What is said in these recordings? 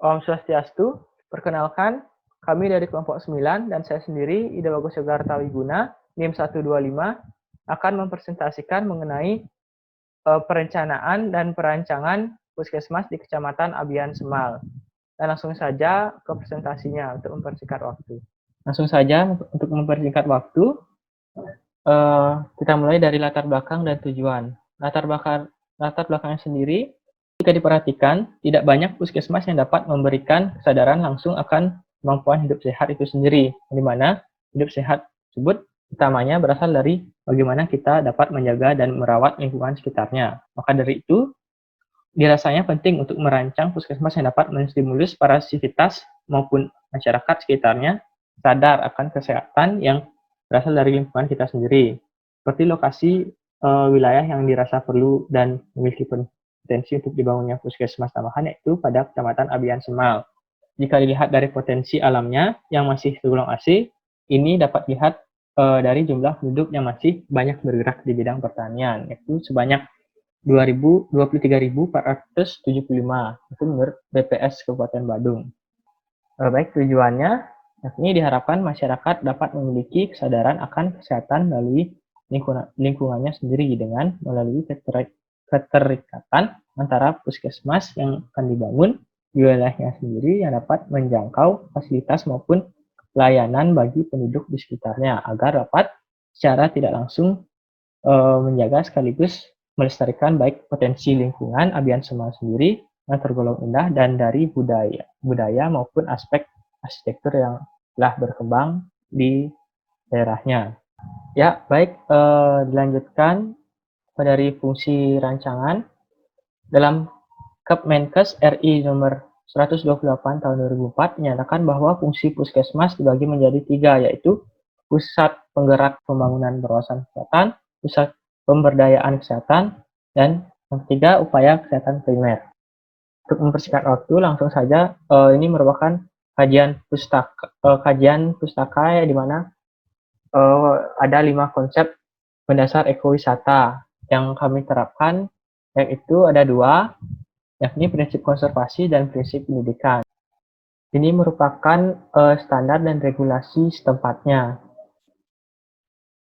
Om Swastiastu, perkenalkan, kami dari kelompok 9 dan saya sendiri, Ida Bagus Yogarta Wiguna, NIM 125, akan mempresentasikan mengenai perencanaan dan perancangan puskesmas di Kecamatan Abian Semal. Dan langsung saja ke presentasinya untuk mempersingkat waktu. Langsung saja untuk mempersingkat waktu, kita mulai dari latar belakang dan tujuan. Latar belakangnya sendiri, jika diperhatikan, tidak banyak puskesmas yang dapat memberikan kesadaran langsung akan kemampuan hidup sehat itu sendiri, di mana hidup sehat tersebut utamanya berasal dari bagaimana kita dapat menjaga dan merawat lingkungan sekitarnya. Maka dari itu, dirasanya penting untuk merancang puskesmas yang dapat menstimulus para sivitas maupun masyarakat sekitarnya sadar akan kesehatan yang berasal dari lingkungan kita sendiri, seperti lokasi wilayah yang dirasa perlu dan memiliki potensi untuk dibangunnya puskesmas tambahan, yaitu pada Kecamatan Abian Semal. Jika dilihat dari potensi alamnya yang masih tergolong asing, ini dapat dilihat dari jumlah penduduk yang masih banyak bergerak di bidang pertanian, yaitu sebanyak 23.475, itu menurut BPS Kabupaten Badung. Baik, tujuannya yakni diharapkan masyarakat dapat memiliki kesadaran akan kesehatan melalui lingkungannya sendiri dengan melalui keterikatan antara puskesmas yang akan dibangun di wilayahnya sendiri yang dapat menjangkau fasilitas maupun layanan bagi penduduk di sekitarnya agar dapat secara tidak langsung menjaga sekaligus melestarikan baik potensi lingkungan Abian Semal sendiri yang tergolong indah dan dari budaya maupun aspek arsitektur yang telah berkembang di daerahnya. Ya, baik, dilanjutkan dari fungsi rancangan. Dalam Kepmenkes RI nomor 128 tahun 2004 menyatakan bahwa fungsi puskesmas dibagi menjadi 3, yaitu pusat penggerak pembangunan berwawasan kesehatan, pusat pemberdayaan kesehatan, dan yang ketiga, upaya kesehatan primer. Untuk mempersingkat waktu, langsung saja, ini merupakan kajian pustaka di mana ada 5 konsep mendasar ekowisata yang kami terapkan, yaitu ada 2, yakni prinsip konservasi dan prinsip pendidikan. Ini merupakan standar dan regulasi setempatnya.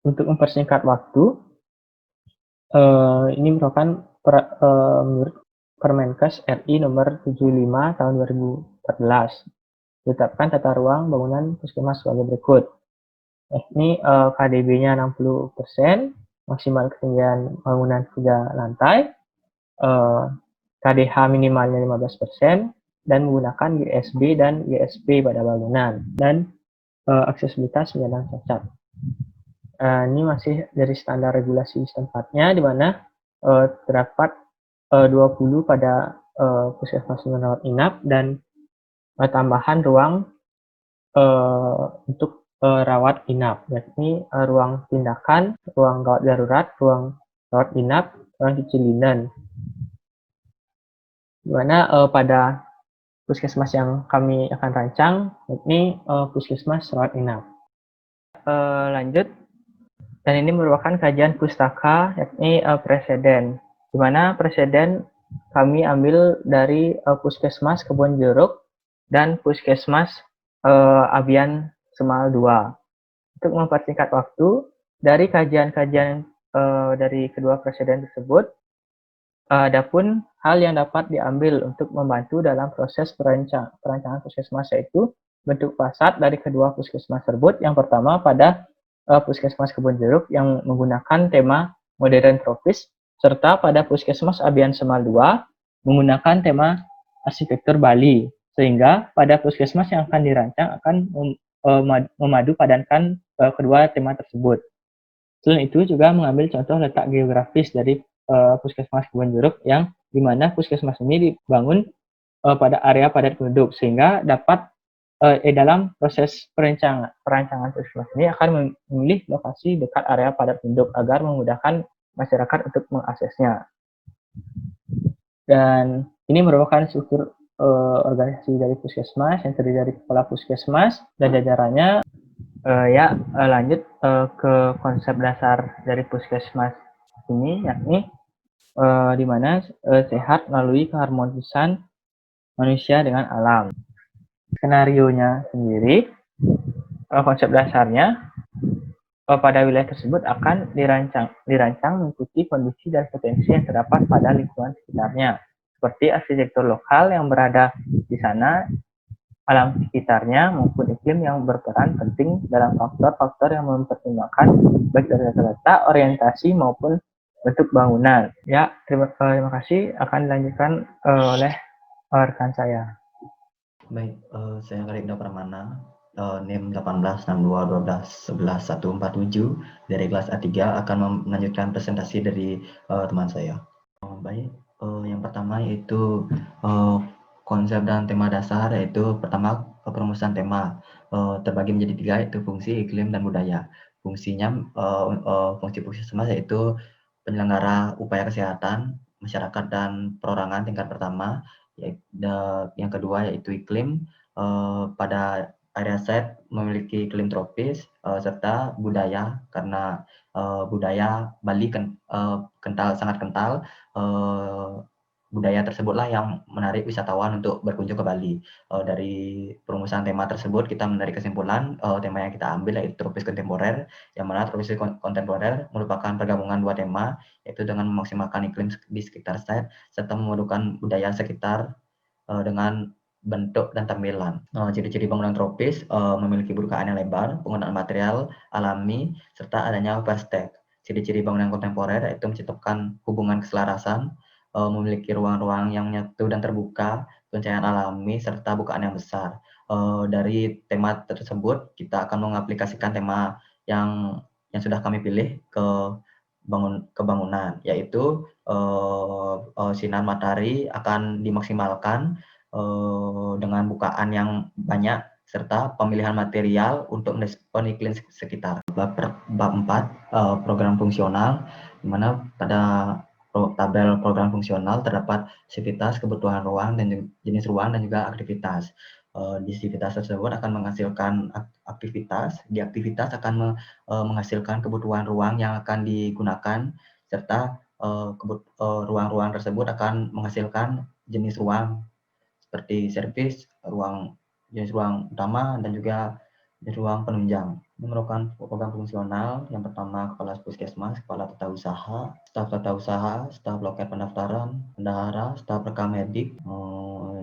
Untuk mempersingkat waktu, ini merupakan menurut Permenkes RI nomor 75 tahun 2014. Ditetapkan tata ruang bangunan puskesmas sebagai berikut. Yakni KDB-nya 60%, maksimal ketinggian bangunan 3 lantai, KDH minimalnya 15%, dan menggunakan GSB dan GSP pada bangunan, dan aksesibilitas penyandang cacat. Ini masih dari standar regulasi setempatnya, di mana terdapat 20 pada puskesmas rawat inap dan tambahan ruang untuk rawat inap, yakni ruang tindakan, ruang gawat darurat, ruang rawat inap, ruang cuci linen. Di mana pada puskesmas yang kami akan rancang, yakni puskesmas rawat inap. Lanjut, dan ini merupakan kajian pustaka, yakni preseden, di mana preseden kami ambil dari puskesmas Kebon Jeruk dan puskesmas Abian Semal 2. Untuk mempersingkat waktu, dari kajian-kajian dari kedua preseden tersebut, ada pun hal yang dapat diambil untuk membantu dalam proses perancangan puskesmas, yaitu bentuk fasad dari kedua puskesmas tersebut. Yang pertama pada puskesmas Kebon Jeruk yang menggunakan tema modern tropis, serta pada puskesmas Abian Semal 2 menggunakan tema arsitektur Bali, sehingga pada puskesmas yang akan dirancang akan memadu padankan kedua tema tersebut. Selain itu juga mengambil contoh letak geografis dari puskesmas Kebon Jeruk yang dimana puskesmas ini dibangun pada area padat penduduk, sehingga dapat dalam proses perancangan puskesmas ini akan memilih lokasi dekat area padat penduduk agar memudahkan masyarakat untuk mengaksesnya. Dan ini merupakan struktur organisasi dari puskesmas yang terdiri dari kepala puskesmas dan jajarannya. Lanjut ke konsep dasar dari puskesmas ini, yakni di mana sehat melalui keharmonisan manusia dengan alam. Skenarionya sendiri, konsep dasarnya pada wilayah tersebut akan dirancang mengikuti kondisi dan potensi yang terdapat pada lingkungan sekitarnya, seperti arsitektur lokal yang berada di sana, alam sekitarnya, maupun iklim yang berperan penting dalam faktor-faktor yang mempertimbangkan baik dari tata letak, orientasi, maupun bentuk bangunan. Ya, terima kasih. Akan dilanjutkan oleh rekan saya. Baik, saya Khalid Pramana, NIM 1862121147 dari kelas A3 akan melanjutkan presentasi dari teman saya. Baik, yang pertama yaitu konsep dan tema dasar, yaitu pertama perumusan tema terbagi menjadi 3, yaitu fungsi, iklim, dan budaya. Fungsinya, fungsi-fungsi sama yaitu penyelenggara upaya kesehatan masyarakat dan perorangan tingkat pertama. Yang kedua yaitu iklim, pada area set memiliki iklim tropis, serta budaya karena budaya Bali sangat kental. Budaya tersebutlah yang menarik wisatawan untuk berkunjung ke Bali. Dari perumusan tema tersebut kita menarik kesimpulan tema yang kita ambil yaitu tropis kontemporer, yang mana tropis kontemporer merupakan pergabungan dua tema, yaitu dengan memaksimalkan iklim di sekitar set serta memadukan budaya sekitar dengan bentuk dan tampilan. Ciri-ciri bangunan tropis memiliki bukaan yang lebar, penggunaan material alami, serta adanya perstek. Ciri-ciri bangunan kontemporer yaitu menciptakan hubungan keselarasan, memiliki ruang-ruang yang nyatu dan terbuka, pencahayaan alami, serta bukaan yang besar. Dari tema tersebut, kita akan mengaplikasikan tema yang sudah kami pilih ke bangunan, yaitu sinar matahari akan dimaksimalkan dengan bukaan yang banyak serta pemilihan material untuk merespon iklim sekitar. Bab 4, program fungsional, di mana pada tabel program fungsional terdapat sivitas, kebutuhan ruang, dan jenis ruang, dan juga aktivitas. Di sivitas tersebut akan menghasilkan aktivitas, di aktivitas akan menghasilkan kebutuhan ruang yang akan digunakan, serta ruang-ruang tersebut akan menghasilkan jenis ruang seperti servis, jenis ruang utama, dan juga jenis ruang penunjang. Ini merupakan program fungsional. Yang pertama, kepala puskesmas, kepala tata usaha, staf loket pendaftaran, bendahara, staf rekam medik,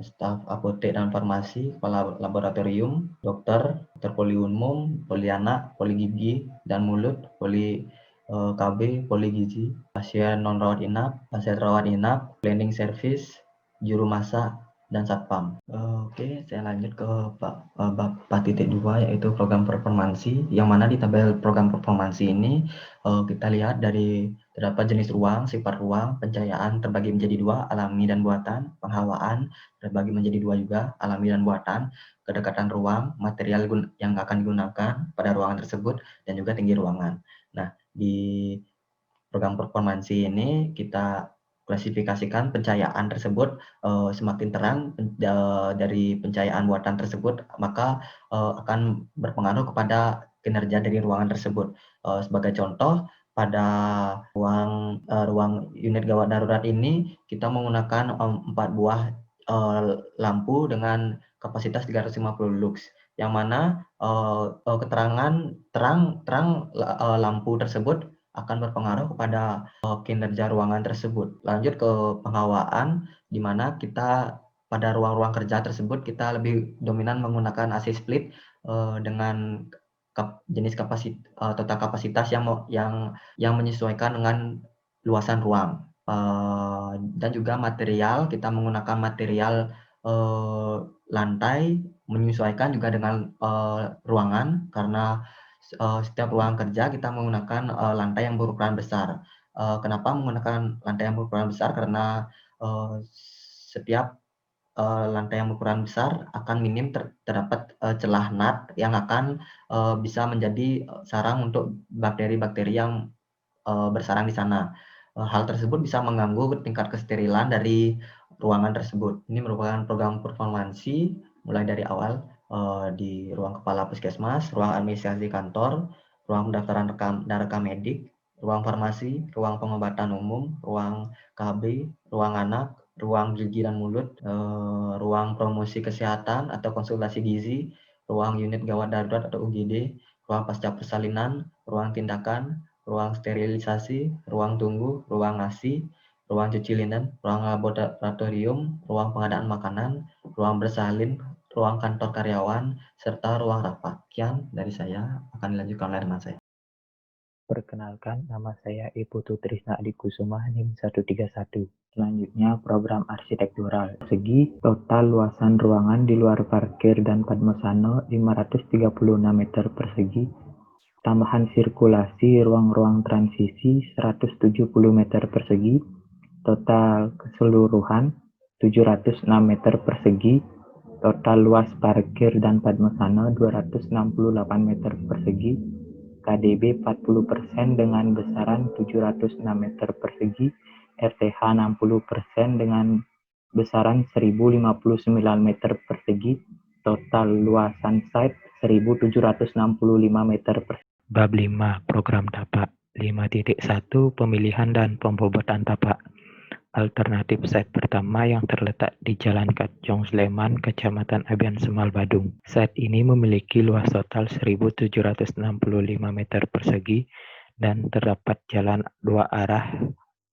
staf apotek dan farmasi, kepala laboratorium, dokter poli umum, poli anak, poli gigi dan mulut, poli KB, poli gizi, pasien non rawat inap, pasien rawat inap, cleaning service, juru masak, dan satpam. Oke, saya lanjut ke bab 4.2, yaitu program performansi, yang mana di tabel program performansi ini kita lihat dari terdapat jenis ruang, sifat ruang, pencahayaan terbagi menjadi 2, alami dan buatan, penghawaan terbagi menjadi 2 juga, alami dan buatan, kedekatan ruang, material yang akan digunakan pada ruangan tersebut, dan juga tinggi ruangan. Nah, di program performansi ini kita klasifikasikan pencahayaan tersebut semakin terang dari pencahayaan buatan tersebut, maka akan berpengaruh kepada kinerja dari ruangan tersebut. Sebagai contoh, pada ruang unit gawat darurat ini kita menggunakan 4 buah lampu dengan kapasitas 350 lux, yang mana keterangan terang lampu tersebut akan berpengaruh kepada kinerja ruangan tersebut. Lanjut ke penghawaan, di mana kita pada ruang-ruang kerja tersebut kita lebih dominan menggunakan AC split dengan jenis total kapasitas yang menyesuaikan dengan luasan ruang. Dan juga material, kita menggunakan material lantai menyesuaikan juga dengan ruangan, karena setiap ruang kerja kita menggunakan lantai yang berukuran besar. Kenapa menggunakan lantai yang berukuran besar? Karena setiap lantai yang berukuran besar akan minim terdapat celah nat yang akan bisa menjadi sarang untuk bakteri-bakteri yang bersarang di sana. Hal tersebut bisa mengganggu tingkat kesterilan dari ruangan tersebut. Ini merupakan program performansi mulai dari awal di ruang kepala puskesmas, ruang administrasi kantor, ruang pendaftaran rekam medik, ruang farmasi, ruang pengobatan umum, ruang KB, ruang anak, ruang gigi dan mulut, ruang promosi kesehatan atau konsultasi gizi, ruang unit gawat darurat atau UGD, ruang pasca persalinan, ruang tindakan, ruang sterilisasi, ruang tunggu, ruang ASI, ruang cuci linen, ruang laboratorium, ruang pengadaan makanan, ruang bersalin, ruang kantor karyawan, serta ruang rapat. Sekian dari saya, akan dilanjutkan oleh teman saya. Perkenalkan, nama saya Iputu Trisna Adikusuma NIM 131. Selanjutnya, program arsitektural. Segi total luasan ruangan di luar parkir dan Padmosano 536 meter persegi. Tambahan sirkulasi ruang-ruang transisi 170 meter persegi. Total keseluruhan 706 meter persegi. Total luas parkir dan Padmosano 268 meter persegi. KDB 40% dengan besaran 706 meter persegi, RTH 60% dengan besaran 1059 meter persegi, total luasan site 1765 meter persegi. Bab 5 Program Tapak 5.1 Pemilihan dan pembobotan tapak. Alternatif site pertama yang terletak di Jalan Kacong Sleman, Kecamatan Abian Semal, Badung. Site ini memiliki luas total 1765 meter persegi dan terdapat jalan dua arah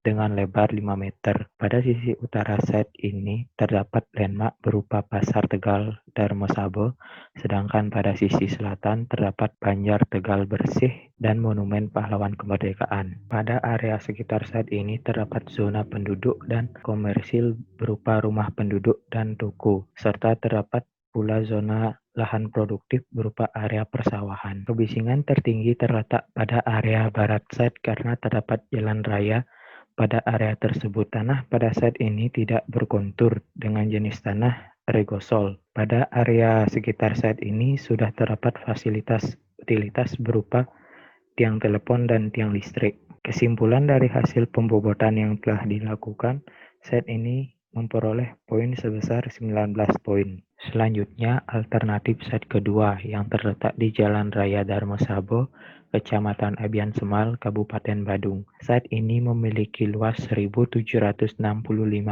dengan lebar 5 meter. Pada sisi utara site ini terdapat landmark berupa Pasar Tegal Darmosabo, sedangkan pada sisi selatan terdapat Banjar Tegal Bersih dan Monumen Pahlawan Kemerdekaan. Pada area sekitar site ini terdapat zona penduduk dan komersil berupa rumah penduduk dan toko, serta terdapat pula zona lahan produktif berupa area persawahan. Kebisingan tertinggi terletak pada area barat site karena terdapat jalan raya pada area tersebut. Tanah pada site ini tidak berkontur dengan jenis tanah regosol. Pada area sekitar site ini sudah terdapat fasilitas utilitas berupa tiang telepon dan tiang listrik. Kesimpulan dari hasil pembobotan yang telah dilakukan, site ini memperoleh poin sebesar 19 poin. Selanjutnya, alternatif site kedua yang terletak di Jalan Raya Darmosabo, Kecamatan Abian Semal, Kabupaten Badung. Site ini memiliki luas 1765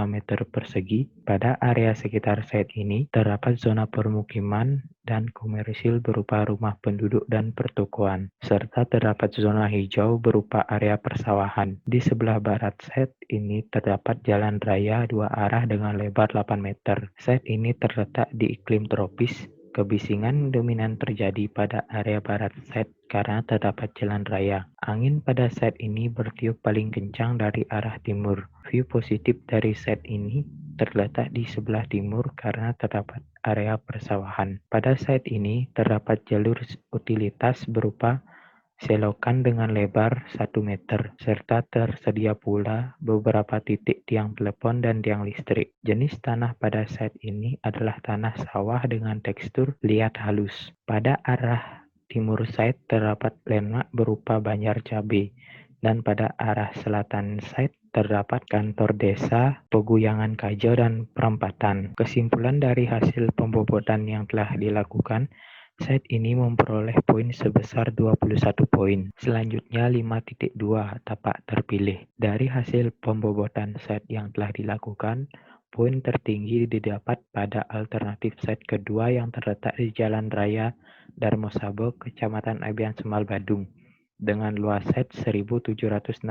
meter persegi. Pada area sekitar site ini terdapat zona permukiman dan komersil berupa rumah penduduk dan pertokoan, serta terdapat zona hijau berupa area persawahan. Di sebelah barat site ini terdapat jalan raya dua arah dengan lebar 8 meter. Site ini terletak di iklim tropis. Kebisingan dominan terjadi pada area barat site karena terdapat jalan raya. Angin pada site ini bertiup paling kencang dari arah timur. View positif dari site ini terletak di sebelah timur karena terdapat area persawahan. Pada site ini terdapat jalur utilitas berupa selokan dengan lebar 1 meter, serta tersedia pula beberapa titik tiang telepon dan tiang listrik. Jenis tanah pada site ini adalah tanah sawah dengan tekstur liat halus. Pada arah timur site terdapat landmark berupa Banjar Cabe, dan pada arah selatan site terdapat kantor desa, peguyangan Kajau, dan perempatan. Kesimpulan dari hasil pembobotan yang telah dilakukan, site ini memperoleh poin sebesar 21 poin. Selanjutnya 5.2 tapak terpilih. Dari hasil pembobotan site yang telah dilakukan, poin tertinggi didapat pada alternatif site kedua yang terletak di Jalan Raya Darmosabo, Kecamatan Abian Semal, Badung, dengan luas site 1765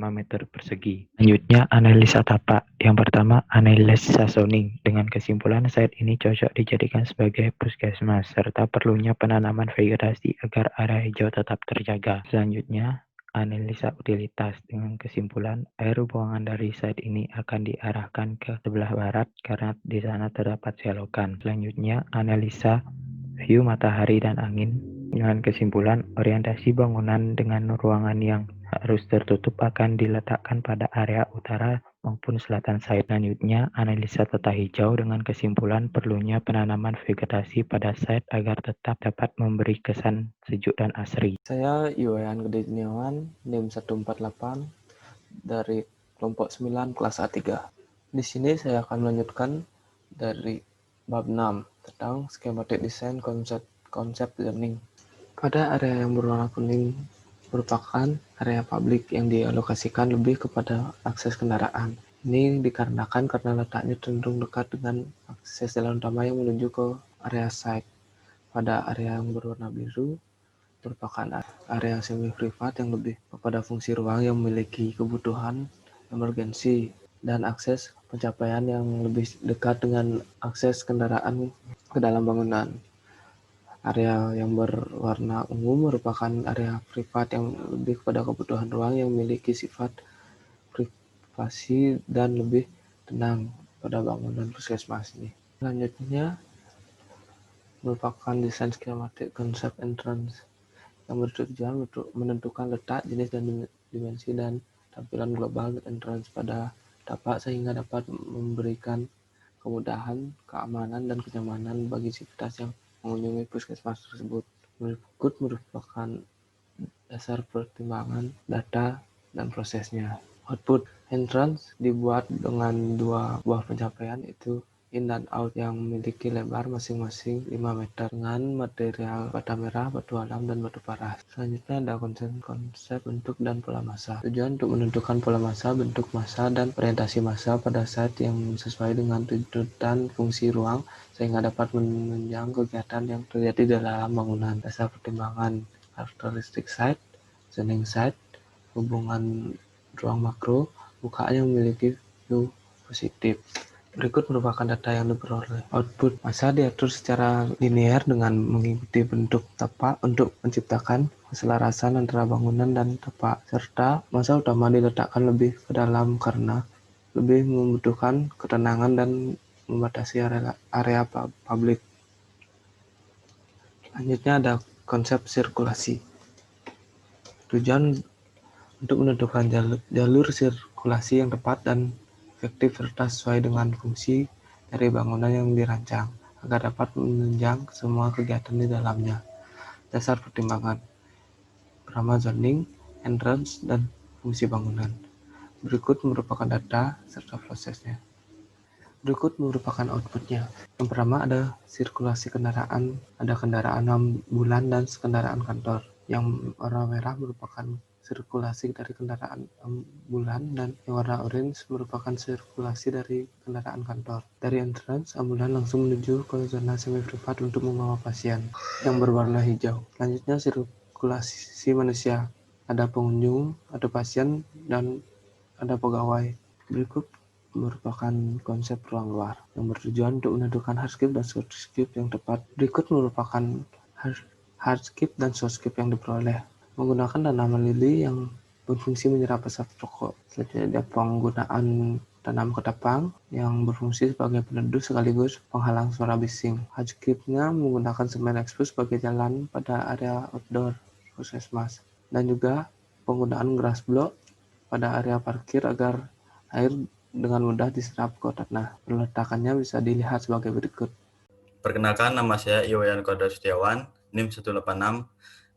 meter persegi. Selanjutnya, analisa tapak. Yang pertama, analisa zoning. Dengan kesimpulan, site ini cocok dijadikan sebagai puskesmas, serta perlunya penanaman vegetasi agar area hijau tetap terjaga. Selanjutnya, analisa utilitas. Dengan kesimpulan, air buangan dari site ini akan diarahkan ke sebelah barat karena di sana terdapat selokan. Selanjutnya, analisa view matahari dan angin. Dengan kesimpulan, orientasi bangunan dengan ruangan yang harus tertutup akan diletakkan pada area utara maupun selatan site. Selanjutnya, analisa tata hijau dengan kesimpulan perlunya penanaman vegetasi pada site agar tetap dapat memberi kesan sejuk dan asri. Saya Iwayan Gede Juniawan, NIM 148 dari kelompok 9 kelas A3. Di sini saya akan melanjutkan dari bab 6 tentang schematic design konsep learning. Pada area yang berwarna kuning merupakan area publik yang dialokasikan lebih kepada akses kendaraan. Ini dikarenakan karena letaknya cenderung dekat dengan akses jalan utama yang menuju ke area site. Pada area yang berwarna biru merupakan area semi-privat yang lebih kepada fungsi ruang yang memiliki kebutuhan emergensi dan akses pencapaian yang lebih dekat dengan akses kendaraan ke dalam bangunan. Area yang berwarna ungu merupakan area privat yang lebih kepada kebutuhan ruang yang memiliki sifat privasi dan lebih tenang pada bangunan puskesmas ini. Selanjutnya merupakan desain skematik konsep entrance yang bertujuan untuk menentukan letak, jenis, dan dimensi dan tampilan global entrance pada tapak sehingga dapat memberikan kemudahan, keamanan, dan kenyamanan bagi sivitas yang mengunjungi puskesmas tersebut. Berikut merupakan dasar pertimbangan data dan prosesnya. Output entrance dibuat dengan dua buah pencapaian, yaitu in dan out, yang memiliki lebar masing-masing 5 meter dengan material bata merah, batu alam, dan batu paras. Selanjutnya ada konsep bentuk dan pola massa. Tujuan untuk menentukan pola massa, bentuk massa, dan orientasi massa pada site yang sesuai dengan tuntutan fungsi ruang sehingga dapat menunjang kegiatan yang terjadi di dalam bangunan. Dasar pertimbangan karakteristik site, zoning site, hubungan ruang makro, bukaan yang memiliki view positif. Berikut merupakan data yang diperoleh. Output massa diatur secara linear dengan mengikuti bentuk tapak untuk menciptakan keselarasan antara bangunan dan tapak, serta massa utama diletakkan lebih ke dalam karena lebih membutuhkan ketenangan dan membatasi area publik. Selanjutnya ada konsep sirkulasi. Tujuan untuk menentukan jalur sirkulasi yang tepat dan efektif serta sesuai dengan fungsi dari bangunan yang dirancang agar dapat menunjang semua kegiatan di dalamnya. Dasar pertimbangan krama zoning, entrance, dan fungsi bangunan. Berikut merupakan data serta prosesnya. Berikut merupakan outputnya. Yang pertama ada sirkulasi kendaraan, ada kendaraan ambulan dan kendaraan kantor. Yang warna merah merupakan sirkulasi dari kendaraan ambulan dan yang warna orange merupakan sirkulasi dari kendaraan kantor. Dari entrance, ambulan langsung menuju ke zona semi-privat untuk membawa pasien yang berwarna hijau. Selanjutnya sirkulasi manusia. Ada pengunjung, ada pasien, dan ada pegawai. Berikut merupakan konsep ruang luar yang bertujuan untuk menentukan hardscape dan sourdscape yang tepat. Berikut merupakan hardscape dan sourdscape yang diperoleh menggunakan tanaman lili yang berfungsi menyerap asap rokok. Selanjutnya ada penggunaan tanam ketapang yang berfungsi sebagai peneduh sekaligus penghalang suara bising. Hardscape-nya menggunakan semen ekspos sebagai jalan pada area outdoor puskesmas dan juga penggunaan grass block pada area parkir agar air dengan mudah diserap ke tanah. Peletakannya bisa dilihat sebagai berikut. Perkenalkan, nama saya Iwayan Kodar Setiawan, NIM 186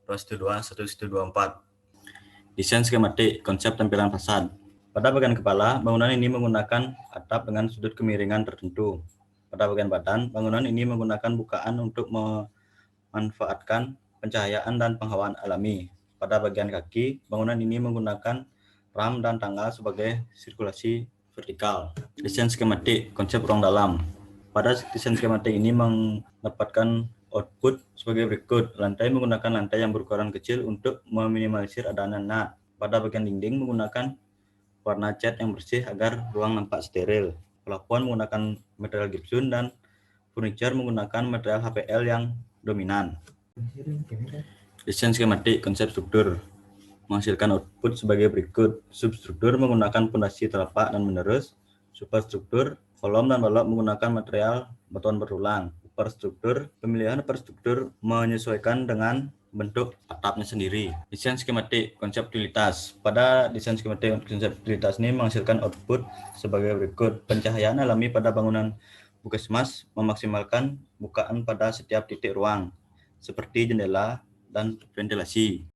112-124. Desain skematik konsep tampilan fasad. Pada bagian kepala, bangunan ini menggunakan atap dengan sudut kemiringan tertentu. Pada bagian badan, bangunan ini menggunakan bukaan untuk memanfaatkan pencahayaan dan penghawaan alami. Pada bagian kaki, bangunan ini menggunakan ram dan tangga sebagai sirkulasi vertikal. Desain skematik konsep ruang dalam. Pada desain skematik ini mendapatkan output sebagai berikut. Lantai menggunakan lantai yang berukuran kecil untuk meminimalisir adanya nak. Pada bagian dinding menggunakan warna cat yang bersih agar ruang nampak steril. Plafon menggunakan material gypsum dan furniture menggunakan material HPL yang dominan. Desain skematik konsep struktur menghasilkan output sebagai berikut. Substruktur menggunakan fondasi telapak dan menerus. Superstruktur, kolom dan balok menggunakan material beton berulang. Superstruktur, pemilihan superstruktur menyesuaikan dengan bentuk atapnya sendiri. Desain skematik konsep utilitas. Pada desain skematik konsep utilitas ini menghasilkan output sebagai berikut. Pencahayaan alami pada bangunan puskesmas memaksimalkan bukaan pada setiap titik ruang, seperti jendela dan ventilasi.